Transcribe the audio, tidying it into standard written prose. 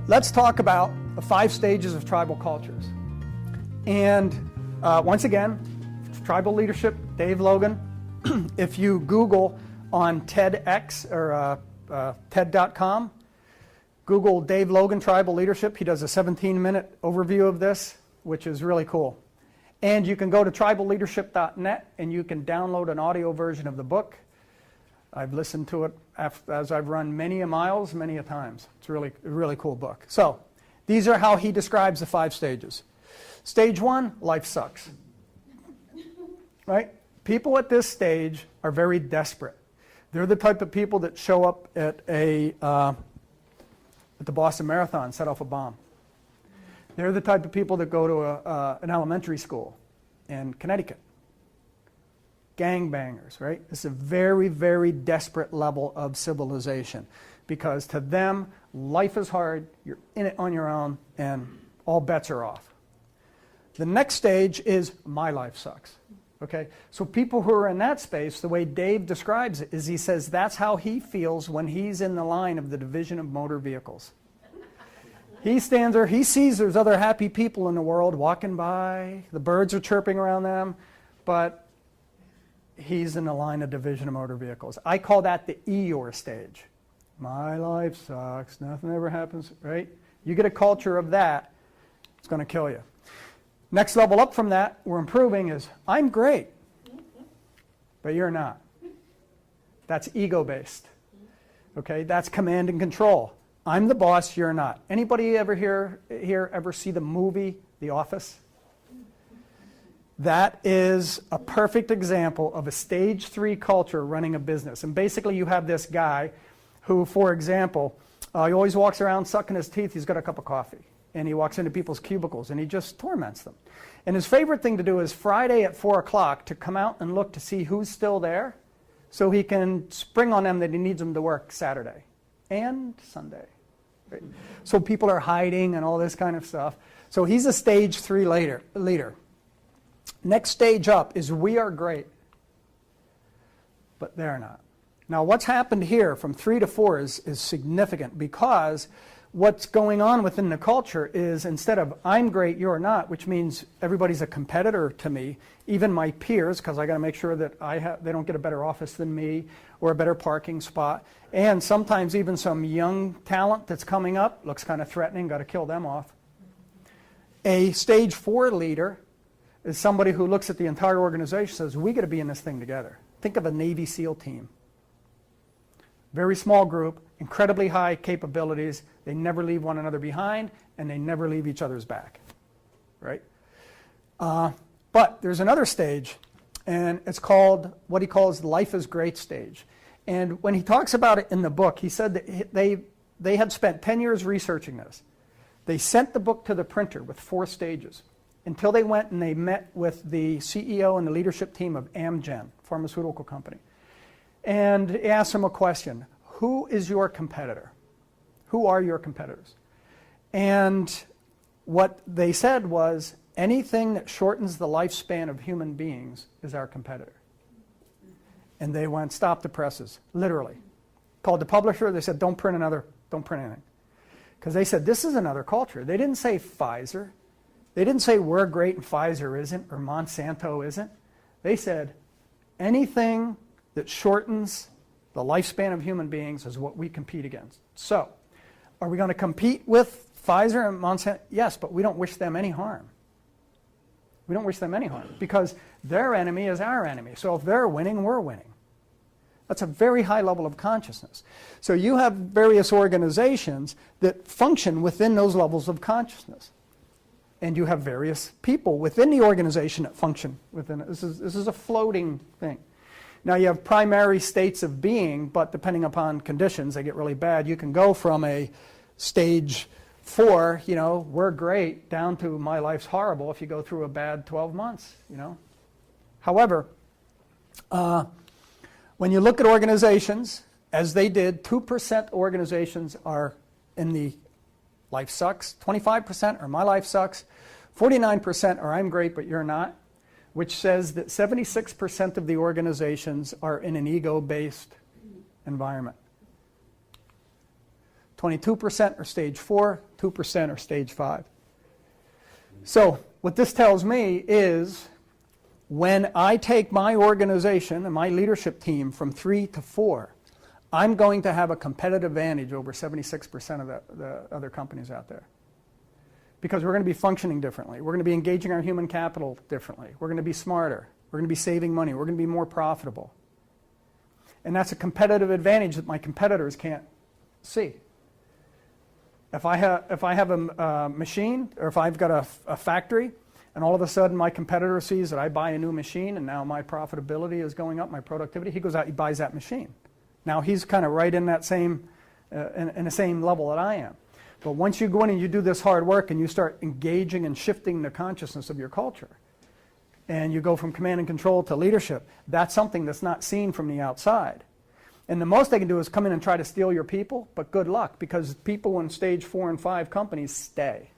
Let's talk about the 5 stages of tribal cultures. And once again, tribal leadership, Dave Logan. If you Google on TEDx or TED.com, Google Dave Logan tribal leadership. He does a 17-minute overview of this, which is really cool. And you can go to triballeadership.net and you can download an audio version of the book. I've listened to it as I've run many a miles, many a times. It's a really cool book. So these are how he describes the 5 stages. Stage 1, life sucks. Right? People at this stage are very desperate. They're the type of people that show up at the Boston Marathon, set off a bomb. They're the type of people that go to an elementary school in Connecticut. Gangbangers, right? It's a very, very desperate level of civilization because to them, life is hard, you're in it on your own, and all bets are off. The next stage is my life sucks. Okay? So people who are in that space, the way Dave describes it is he says that's how he feels when he's in the line of the division of motor vehicles. He stands there, he sees there's other happy people in the world walking by, the birds are chirping around them, but he's in the line of division of motor vehicles. I call that the Eeyore stage. My life sucks, nothing ever happens, right? You get a culture of that, it's going to kill you. Next level up from that, we're improving, is I'm great, but you're not. That's ego-based. Okay, that's command and control. I'm the boss, you're not. Anybody ever here ever see the movie The Office? That is a perfect example of a stage 3 culture running a business. And basically you have this guy who, for example, he always walks around sucking his teeth, he's got a cup of coffee. And he walks into people's cubicles and he just torments them. And his favorite thing to do is Friday at 4 o'clock to come out and look to see who's still there so he can spring on them that he needs them to work Saturday and Sunday. Right? So people are hiding and all this kind of stuff. So he's a stage 3 leader. Next stage up is we are great, but they're not. Now what's happened here from 3 to 4 is significant because what's going on within the culture is instead of I'm great, you're not, which means everybody's a competitor to me, even my peers, because I got to make sure that they don't get a better office than me or a better parking spot. And sometimes even some young talent that's coming up looks kind of threatening, got to kill them off. A stage 4 leader is somebody who looks at the entire organization and says, we got to be in this thing together. Think of a Navy SEAL team. Very small group, incredibly high capabilities. They never leave one another behind, and they never leave each other's back, right? But there's another stage, and it's called what he calls the life is great stage. And when he talks about it in the book, he said that they had spent 10 years researching this. They sent the book to the printer with 4 stages until they went and they met with the CEO and the leadership team of Amgen, pharmaceutical company. And he asked them a question. Who is your competitor? Who are your competitors? And what they said was anything that shortens the lifespan of human beings is our competitor. And they went, stop the presses, literally. Called the publisher, they said, don't print anything. Because they said, this is another culture. They didn't say Pfizer. They didn't say we're great and Pfizer isn't, or Monsanto isn't. They said anything that shortens the lifespan of human beings is what we compete against. So, are we going to compete with Pfizer and Monsanto? Yes, but we don't wish them any harm. We don't wish them any harm because their enemy is our enemy. So if they're winning, we're winning. That's a very high level of consciousness. So you have various organizations that function within those levels of consciousness. And you have various people within the organization that function within it. This is a floating thing. Now you have primary states of being, but depending upon conditions, they get really bad. You can go from a stage 4, we're great, down to my life's horrible if you go through a bad 12 months, However, when you look at organizations, as they did, 2% organizations are in the life sucks, 25% are my life sucks, 49% are I'm great but you're not, which says that 76% of the organizations are in an ego-based environment. 22% are stage 4, 2% are stage 5. So what this tells me is when I take my organization and my leadership team from 3 to 4, I'm going to have a competitive advantage over 76% of the other companies out there. Because we're going to be functioning differently. We're going to be engaging our human capital differently. We're going to be smarter. We're going to be saving money. We're going to be more profitable. And that's a competitive advantage that my competitors can't see. If I have a machine, or if I've got a factory, and all of a sudden my competitor sees that I buy a new machine and now my profitability is going up, my productivity, he goes out, he buys that machine. Now he's kind of right in that same, in the same level that I am. But once you go in and you do this hard work and you start engaging and shifting the consciousness of your culture, and you go from command and control to leadership, that's something that's not seen from the outside. And the most they can do is come in and try to steal your people, but good luck, because people in stage 4 and 5 companies stay.